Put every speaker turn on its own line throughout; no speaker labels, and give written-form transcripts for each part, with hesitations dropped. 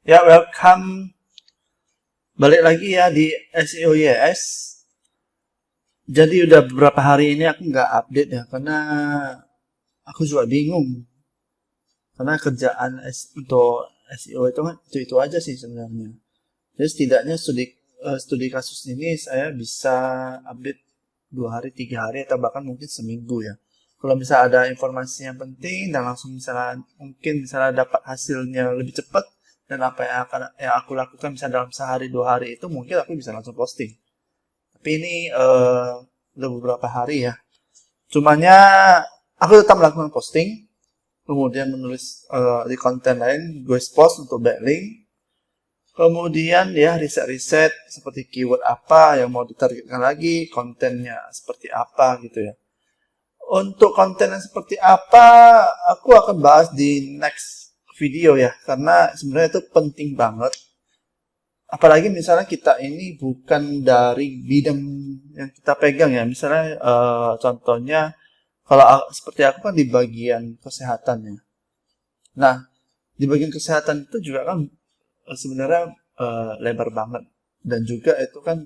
Ya, welcome. Balik lagi ya di SEO YS. Jadi udah beberapa hari ini aku nggak update ya, karena aku juga bingung. Karena kerjaan untuk SEO itu kan itu aja sih sebenarnya. Jadi setidaknya studi kasus ini saya bisa update 2 hari, 3 hari, atau bahkan mungkin seminggu ya. Kalau misalnya ada informasi yang penting dan langsung misalnya dapat hasilnya lebih cepat, dan apa yang aku lakukan misalnya dalam sehari 2 hari itu mungkin aku bisa langsung posting. Tapi ini udah beberapa hari ya. Cumanya aku tetap melakukan posting, kemudian menulis di konten lain, gue post untuk backlink. Kemudian ya riset-riset seperti keyword apa yang mau ditargetkan lagi, kontennya seperti apa gitu ya. Untuk konten yang seperti apa, aku akan bahas di next video ya, karena sebenarnya itu penting banget. Apalagi misalnya kita ini bukan dari bidang yang kita pegang ya. Misalnya contohnya, kalau seperti aku kan di bagian kesehatan ya. Nah, di bagian kesehatan itu juga kan sebenarnya lebar banget. Dan juga itu kan,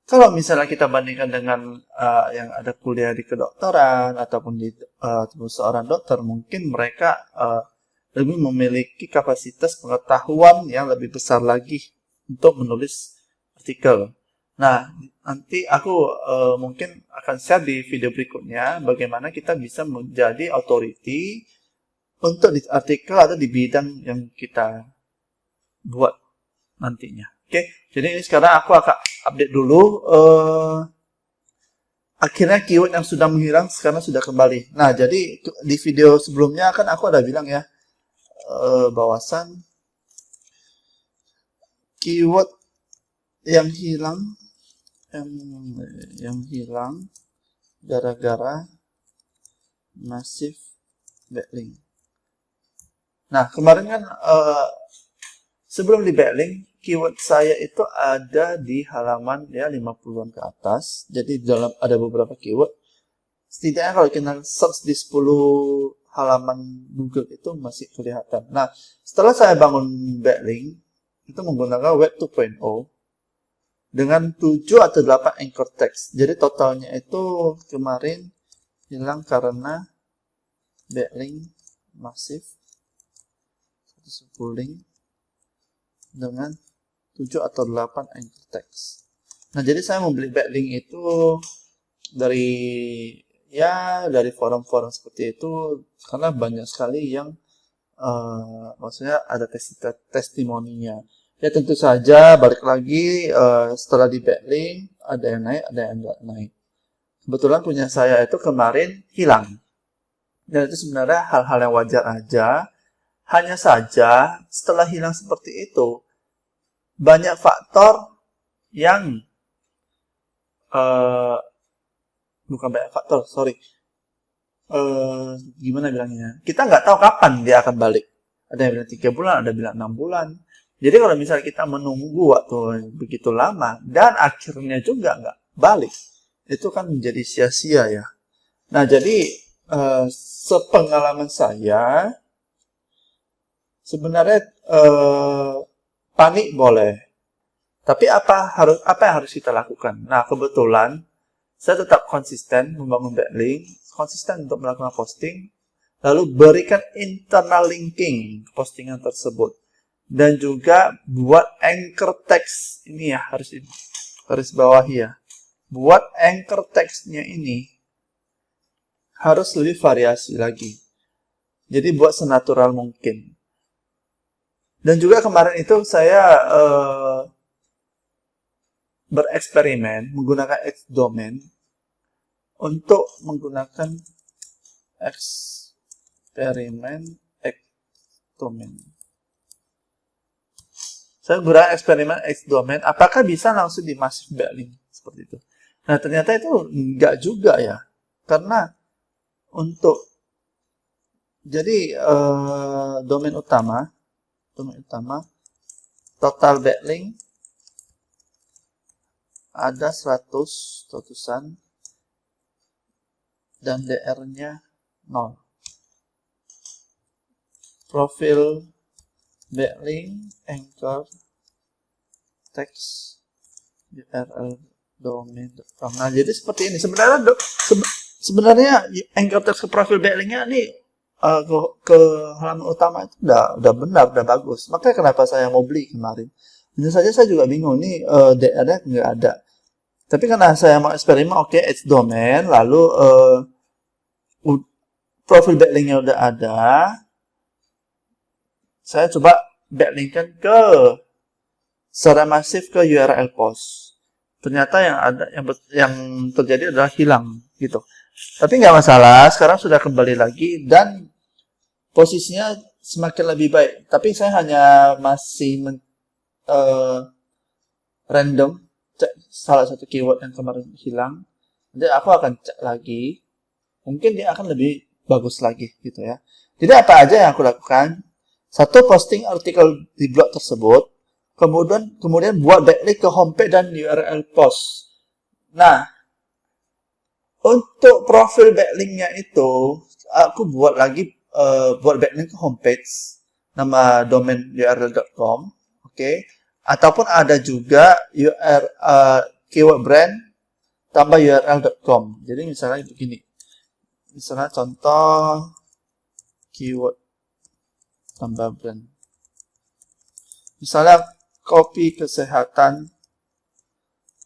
kalau misalnya kita bandingkan dengan yang ada kuliah di kedokteran ataupun di seorang dokter, mungkin mereka lebih memiliki kapasitas pengetahuan yang lebih besar lagi untuk menulis artikel. Nah, nanti aku mungkin akan share di video berikutnya bagaimana kita bisa menjadi authority untuk di artikel atau di bidang yang kita buat nantinya. Oke, jadi ini sekarang aku akan update dulu. Akhirnya keyword yang sudah menghilang sekarang sudah kembali. Nah, jadi di video sebelumnya kan aku ada bilang ya, bahwasan keyword yang hilang yang hilang gara-gara massive backlink. Nah, kemarin kan sebelum di backlink, keyword saya itu ada di halaman ya 50-an ke atas. Jadi dalam ada beberapa keyword. Setidaknya kalau kita search di 10 halaman Google itu masih kelihatan. Nah, setelah saya bangun backlink, itu menggunakan Web 2.0 dengan 7 atau 8 anchor text. Jadi totalnya itu kemarin hilang karena backlink masif link dengan 7 atau 8 anchor text. Nah, jadi saya membeli backlink itu dari forum-forum seperti itu, karena banyak sekali yang maksudnya ada testimoninya. Ya tentu saja balik lagi setelah di backlink ada yang naik, ada yang enggak naik. Kebetulan punya saya itu kemarin hilang. Dan itu sebenarnya hal-hal yang wajar aja. Hanya saja setelah hilang seperti itu, banyak faktor yang bukan banyak faktor, sorry. Gimana bilangnya? Kita nggak tahu kapan dia akan balik. Ada yang bilang 3 bulan, ada yang bilang 6 bulan. Jadi kalau misalnya kita menunggu waktu begitu lama dan akhirnya juga nggak balik, itu kan menjadi sia-sia ya. Nah, jadi sepengalaman saya, sebenarnya panik boleh, tapi apa yang harus kita lakukan? Nah, kebetulan saya tetap konsisten membangun backlink, konsisten untuk melakukan posting, lalu berikan internal linking ke postingan tersebut. Dan juga buat anchor text ini ya, harus bawahi ya. Buat anchor textnya ini harus lebih variasi lagi. Jadi buat senatural mungkin. Dan juga kemarin itu saya bereksperimen menggunakan X-Domain untuk menggunakan eksperimen X-Domain. Saya gunakan eksperimen X-Domain, apakah bisa langsung di massive backlink seperti itu? Nah, ternyata itu enggak juga ya. Karena untuk jadi domain utama total backlink ada 100-an dan DR-nya 0. Profil backlink anchor text URL domain.com. Nah, jadi seperti ini. Sebenarnya anchor text ke profil backlinknya ini ke halaman utama itu udah benar, udah bagus. Makanya kenapa saya mau beli kemarin. Tentu saja saya juga bingung nih, DR-nya nggak ada. Tapi karena saya mau eksperimen, oke, it's domain, lalu profil backlinknya udah ada. Saya coba backlinkkan ke secara masif ke URL post. Ternyata yang terjadi adalah hilang gitu. Tapi nggak masalah, sekarang sudah kembali lagi dan posisinya semakin lebih baik. Tapi saya hanya masih random cek salah satu keyword yang kemarin hilang. Nanti aku akan cek lagi. Mungkin dia akan lebih bagus lagi gitu ya. Jadi apa aja yang aku lakukan? Satu, posting artikel di blog tersebut. Kemudian buat backlink ke homepage dan URL post. Nah, untuk profil backlinknya itu, aku buat lagi buat backlink ke homepage, nama domain url.com, oke. Ataupun ada juga keyword brand tambah url.com. Jadi misalnya begini, misalnya contoh keyword tambah brand. Misalnya kopi kesehatan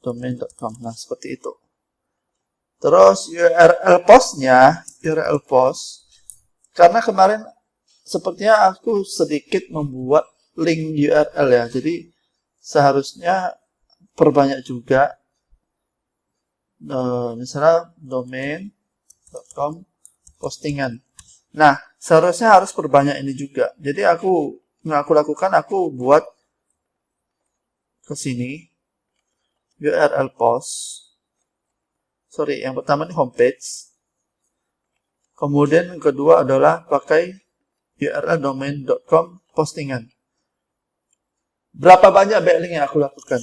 domain.com. Nah, seperti itu. Terus URL post, karena kemarin sepertinya aku sedikit membuat link URL ya. Jadi seharusnya perbanyak juga. Misalnya domain.com postingan. Nah, seharusnya harus perbanyak ini juga. Jadi yang aku lakukan, aku buat ke sini URL post. Sorry, yang pertama ini homepage. Kemudian yang kedua adalah pakai URL domain.com postingan. Berapa banyak backlink yang aku lakukan?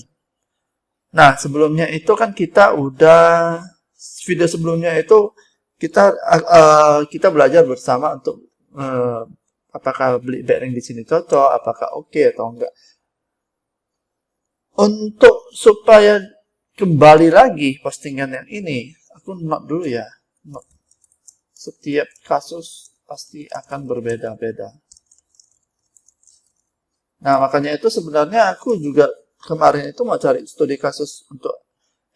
Nah, sebelumnya itu kan video sebelumnya itu kita belajar bersama untuk apakah beli backlink di sini cocok, apakah oke atau enggak. Untuk supaya kembali lagi postingan yang ini, aku note dulu ya. Note. Setiap kasus pasti akan berbeda-beda. Nah, makanya itu sebenarnya aku juga kemarin itu mau cari studi kasus untuk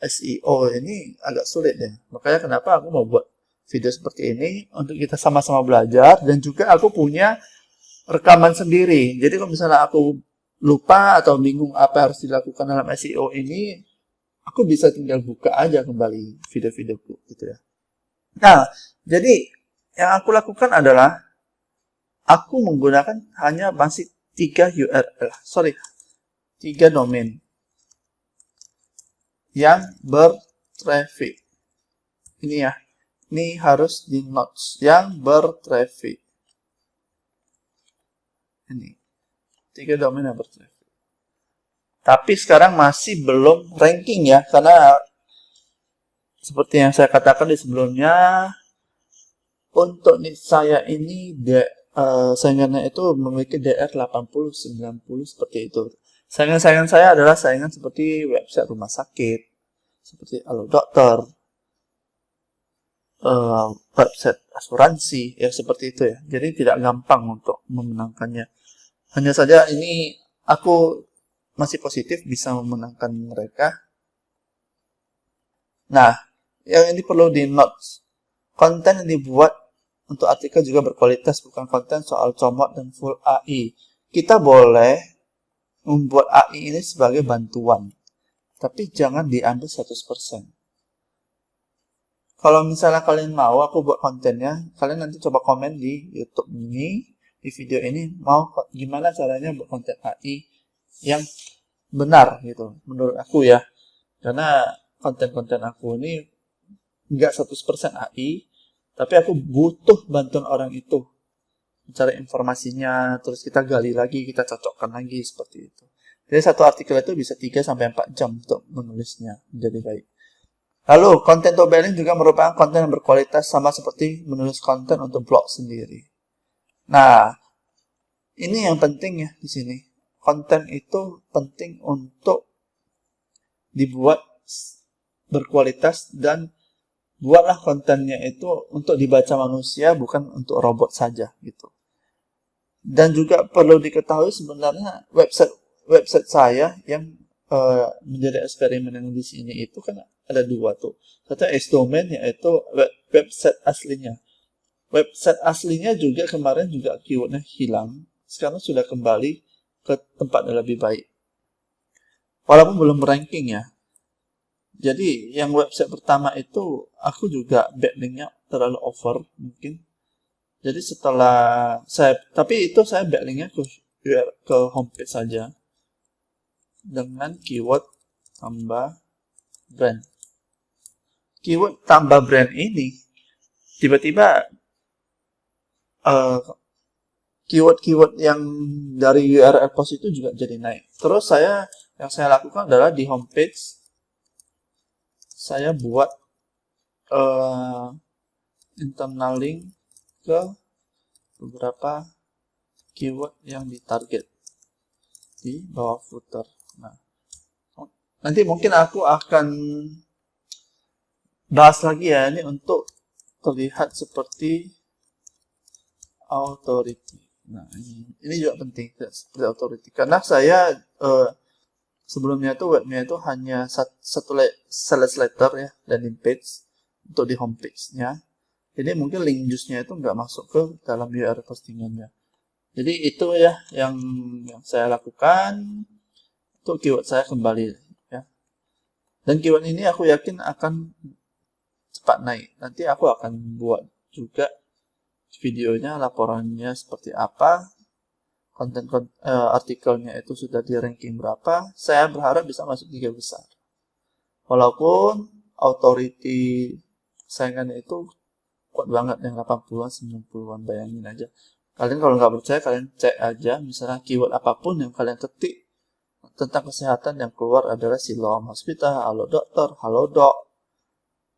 SEO ini agak sulit ya. Makanya kenapa aku mau buat video seperti ini untuk kita sama-sama belajar, dan juga aku punya rekaman sendiri. Jadi kalau misalnya aku lupa atau bingung apa harus dilakukan dalam SEO ini, aku bisa tinggal buka aja kembali video-videoku gitu ya. Nah, jadi yang aku lakukan adalah aku menggunakan hanya masih 3 domain yang bertraffic. Ini ya. Ini harus di notes yang bertraffic. Ini 3 domain yang bertraffic. Tapi sekarang masih belum ranking ya, karena seperti yang saya katakan di sebelumnya, untuk niche saya ini saingannya itu memiliki DR 80, 90 seperti itu. Saingan-saingan saya adalah saingan seperti website rumah sakit, seperti Halo Dokter, website asuransi, ya seperti itu ya. Jadi tidak gampang untuk memenangkannya. Hanya saja ini aku masih positif bisa memenangkan mereka. Nah, yang ini perlu di notes. Konten yang dibuat untuk artikel juga berkualitas, bukan konten soal comot dan full AI. Kita boleh membuat AI ini sebagai bantuan, tapi jangan diambil 100%. Kalau misalnya kalian mau aku buat kontennya, kalian nanti coba komen di YouTube ini, di video ini, mau gimana caranya buat konten AI yang benar gitu, menurut aku ya. Karena konten-konten aku ini nggak 100% AI, tapi aku butuh bantuan orang itu mencari informasinya, terus kita gali lagi, kita cocokkan lagi seperti itu. Jadi satu artikel itu bisa 3-4 jam untuk menulisnya menjadi baik. Lalu konten to backlink juga merupakan konten yang berkualitas, sama seperti menulis konten untuk blog sendiri. Nah, Ini yang penting ya di sini. Konten itu penting untuk dibuat berkualitas, dan buatlah kontennya itu untuk dibaca manusia, bukan untuk robot saja gitu. Dan juga perlu diketahui sebenarnya website saya yang menjadi eksperimen yang di sini itu kan ada dua tuh. Satu S-domain, yaitu website aslinya. Website aslinya juga kemarin juga keywordnya hilang. Sekarang sudah kembali ke tempat yang lebih baik. Walaupun belum ranking ya. Jadi yang website pertama itu aku juga backlinknya terlalu over mungkin. Jadi setelah tapi itu saya backlinknya ke homepage saja dengan keyword tambah brand. Keyword tambah brand ini tiba-tiba keyword-keyword yang dari URL post itu juga jadi naik. Terus yang saya lakukan adalah di homepage saya buat internal link ke beberapa keyword yang ditarget di bawah footer. Nah, nanti mungkin aku akan bahas lagi ya ini untuk terlihat seperti authority. Nah, ini juga penting seperti authority, karena saya sebelumnya itu webnya itu hanya satu sales letter ya, landing page untuk di homepage-nya. Jadi mungkin link juice-nya itu nggak masuk ke dalam URL postingannya. Jadi itu ya yang saya lakukan untuk keyword saya kembali ya. Dan keyword ini aku yakin akan cepat naik. Nanti aku akan buat juga videonya, laporannya seperti apa, konten artikelnya itu sudah di ranking berapa. Saya berharap bisa masuk 3 besar. Walaupun authority saingannya itu kuat banget yang 80-an, 90-an, bayangin aja. Kalian kalau nggak percaya, kalian cek aja, misalnya keyword apapun yang kalian ketik tentang kesehatan, yang keluar adalah Siloam Hospital, Halo Dokter, Halodoc,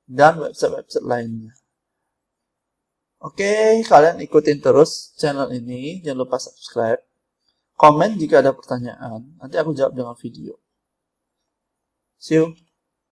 dan website-website lainnya. Oke, kalian ikutin terus channel ini, jangan lupa subscribe, komen jika ada pertanyaan, nanti aku jawab dengan video. See you.